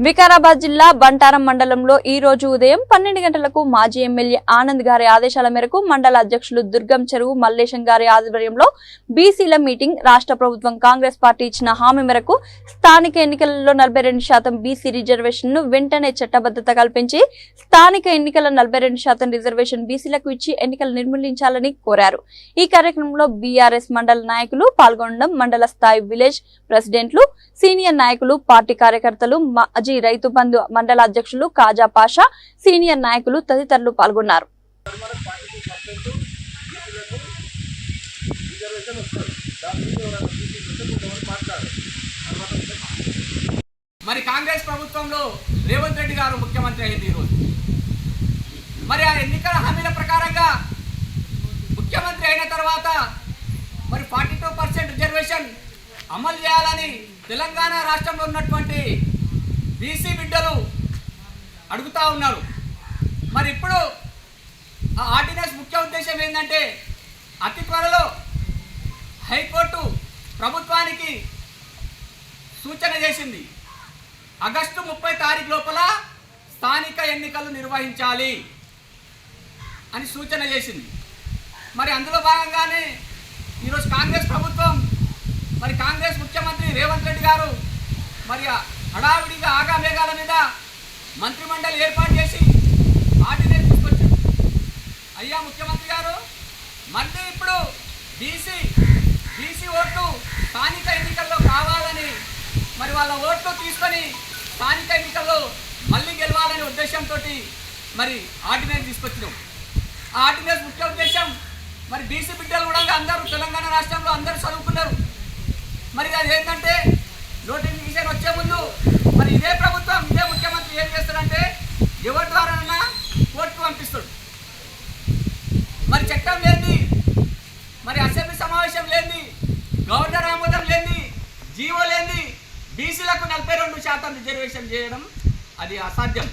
వికారాబాద్ జిల్లా బంటారం మండలంలో ఈ రోజు ఉదయం 12 గంటలకు మాజీ ఎమ్మెల్యే ఆనంద్ గారి ఆదేశాల మేరకు మండల అధ్యక్షులు దుర్గం చెరువు మల్లేశం గారి ఆధ్వర్యంలో బీసీల మీటింగ్. రాష్ట్ర ప్రభుత్వం కాంగ్రెస్ పార్టీ ఇచ్చిన హామీ మేరకు స్థానిక ఎన్నికలలో 42% బీసీ రిజర్వేషన్ ను వెంటనే చట్టబద్ధత కల్పించి స్థానిక ఎన్నికల 42% రిజర్వేషన్ బీసీలకు ఇచ్చి ఎన్నికలు నిర్మూలించాలని కోరారు. ఈ కార్యక్రమంలో బీఆర్ఎస్ మండల నాయకులు పాల్గొనడం, మండల స్థాయి విలేజ్ ప్రెసిడెంట్లు, సీనియర్ నాయకులు, పార్టీ కార్యకర్తలు, మాజీ రైతు బంధు మండల అధ్యక్షులు కాజా పాషా, సీనియర్ నాయకులు తదితరులు పాల్గొన్నారు. మరి కాంగ్రెస్ ప్రభుత్వంలో రేవంత్ రెడ్డి గారు ముఖ్యమంత్రి అయింది ఈరోజు. మరి ఆ ఎన్నికల హామీల ప్రకారంగా ముఖ్యమంత్రి అయిన తర్వాత మరి 42% రిజర్వేషన్ అమలు చేయాలని తెలంగాణ రాష్ట్రంలో ఉన్నటువంటి బీసీ బిడ్డలు అడుగుతూ ఉన్నారు. మరి ఇప్పుడు ఆ ఆర్డినెన్స్ ముఖ్య ఉద్దేశం ఏంటంటే అతి త్వరలో హైకోర్టు ప్రభుత్వానికి సూచన చేసింది, ఆగస్టు 30 తారీఖు లోపల స్థానిక ఎన్నికలు నిర్వహించాలి అని సూచన చేసింది. మరి అందులో భాగంగానే ఈరోజు కాంగ్రెస్ ప్రభుత్వం, మరి కాంగ్రెస్ ముఖ్యమంత్రి రేవంత్ రెడ్డి గారు మరి హడావిడిగా ఆగామేఘాల మీద మంత్రిమండలి ఏర్పాటు చేసి ఆర్డినెన్స్ తీసుకొచ్చారు. అయ్యా ముఖ్యమంత్రి గారు, మళ్ళీ ఇప్పుడు బీసీ ఓట్లు స్థానిక ఎన్నికల్లో కావాలని, మరి వాళ్ళ ఓట్లు తీసుకొని స్థానిక ఎన్నికల్లో మళ్ళీ గెలవాలనే ఉద్దేశంతో మరి ఆర్డినెన్స్ తీసుకొచ్చినాం. ఆ ఆర్డినెన్స్ ముఖ్య ఉద్దేశం మరి బీసీ బిడ్డలు కూడా అందరూ తెలంగాణ రాష్ట్రంలో అందరూ చదువుకున్నారు. మరి అది ఏంటంటే నోటిఫికేషన్ వచ్చే ముందు మరి ఇదే ప్రభుత్వం, ఇదే ముఖ్యమంత్రి ఏం చేస్తాడంటే ఎవరి ద్వారానైనా కోర్టుకు పంపిస్తాడు. మరి చట్టం లేని, మరి అసెంబ్లీ సమావేశం లేని, గవర్నర్ ఆమోదం లేని, జీవో లేని బీసీలకు 42% రిజర్వేషన్ చేయడం అది అసాధ్యం.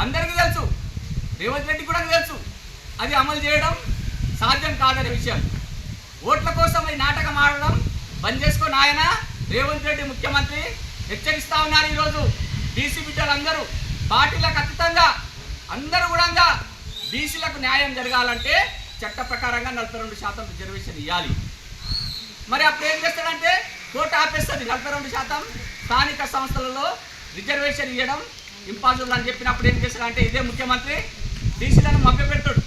అందరికీ తెలుసు, రేవంత్ రెడ్డి కూడా తెలుసు, అది అమలు చేయడం సాధ్యం కాదనే విషయం. ఓట్ల కోసం ఈ నాటకం ఆడడం బంద్ చేసుకొని ఆయన రేవంత్ రెడ్డి ముఖ్యమంత్రి హెచ్చరిస్తా ఉన్నారు. ఈరోజు బీసీ బిడ్డలందరూ పార్టీలకు అతీతంగా అందరూ కూడా బీసీలకు న్యాయం జరగాలంటే చట్ట ప్రకారంగా 42% రిజర్వేషన్ ఇవ్వాలి. మరి అప్పుడు ఏం చేస్తాడంటే కోర్టు ఆపేస్తుంది. 42% స్థానిక సంస్థలలో రిజర్వేషన్ ఇవ్వడం ఇంపాసిబుల్ అని చెప్పినప్పుడు ఏం చేస్తాడంటే ఇదే ముఖ్యమంత్రి బీసీలను మభ్యపెడతాడు.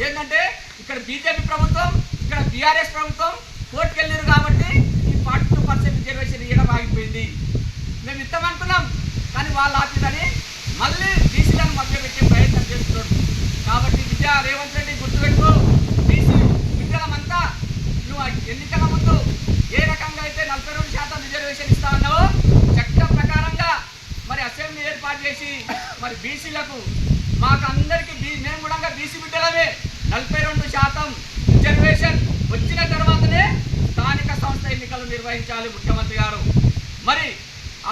ఏంటంటే ఇక్కడ బీజేపీ ప్రభుత్వం, ఇక్కడ బీఆర్ఎస్ ప్రభుత్వం కోర్టుకు వెళ్ళారు కాబట్టి ఈ 42% రిజర్వేషన్ ఇవ్వడం ఆగిపోయింది. మేము ఇస్తామనుకున్నాం కానీ వాళ్ళు ఆపిదని మళ్ళీ బీసీలను మభ్యపెట్టే ప్రయత్నం చేస్తున్నాడు. కాబట్టి రేవంత్ రెడ్డి గుర్తుపెట్టుకో, బీసీ బిడ్డలమంతా నువ్వు ఎన్నికల ముందు ఏ రకంగా అయితే 42% రిజర్వేషన్ ఇస్తా ఉన్నావో చట్ట ప్రకారంగా మరి అసెంబ్లీ ఏర్పాటు చేసి మరి బీసీలకు మాకు అందరికీ మేము కూడా బీసీ బిడ్డలమే 42% రిజర్వేషన్ వచ్చిన తర్వాతనే స్థానిక సంస్థ ఎన్నికలు నిర్వహించాలి ముఖ్యమంత్రి గారు. మరి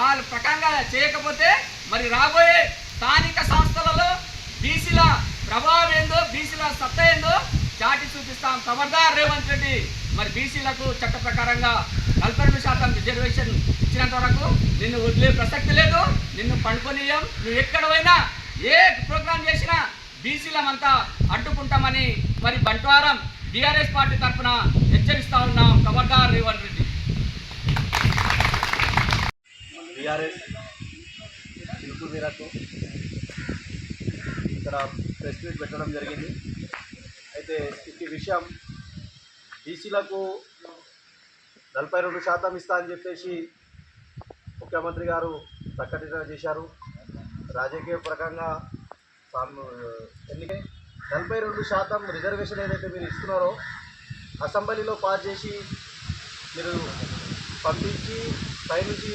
ఆ ప్రకారంగా చేయకపోతే మరి రాబోయే స్థానిక సంస్థలలో బీసీల ప్రభావం ఏందో, బీసీల సత్తా ఏందో చాటి చూపిస్తాం. ఖబర్దార్ రేవంత్ రెడ్డి, మరి బీసీలకు చట్ట ప్రకారంగా 42% రిజర్వేషన్ ఇచ్చినంత వరకు నిన్ను వదిలే ప్రసక్తి లేదు, నిన్ను పండుకొనియం. నువ్వు ఎక్కడ పోయినా ఏ ప్రోగ్రాం చేసినా బీసీలమంతా అడ్డుకుంటామని మరి బంట్వారం బీఆర్ఎస్ పార్టీ తరఫున హెచ్చరిస్తా ఉన్నాం. ఖబర్దార్ రేవంత్ రెడ్డి. బీఆర్ఎస్ పిలుపు మేరకు ఇక్కడ ప్రెస్ మీట్ పెట్టడం జరిగింది. అయితే ఈ విషయం బీసీలకు 42% ఇస్తా అని చెప్పేసి ముఖ్యమంత్రి గారు ప్రకటన చేశారు. రాజకీయ ప్రకంగా ఎన్నిక 42% రిజర్వేషన్ ఏదైతే మీరు ఇస్తున్నారో అసెంబ్లీలో పాస్ చేసి మీరు పంపించి పైనుంచి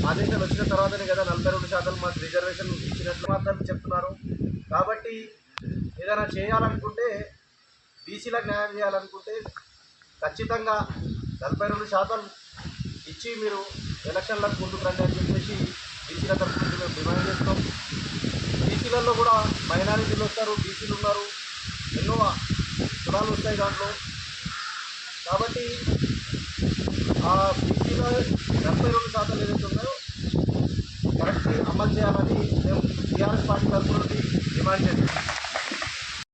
ఆదేశాలు వచ్చిన తర్వాతనే కదా 42% మాకు రిజర్వేషన్ ఇచ్చినట్లు మాత్రం చెప్తున్నారు. కాబట్టి ఏదైనా చేయాలనుకుంటే, బీసీలకు న్యాయం చేయాలనుకుంటే ఖచ్చితంగా 42% ఇచ్చి మీరు ఎలక్షన్లకు ముందుకు రండి అని చెప్పేసి బీసీల తరఫు నుంచి మేము డిమాండ్ చేస్తాం. బీసీలలో కూడా మైనారిటీలు వస్తారు, బీసీలు ఉన్నారు, ఎన్నో కులాలు వస్తాయి దాంట్లో. కాబట్టి ఆ బీసీలో 72% ఏదైతే ఉన్నాయో కరెక్ట్ అమలు చేయాలని మేము టీఆర్ఎస్ పార్టీ తరఫు నుండి డిమాండ్ చేస్తున్నాం.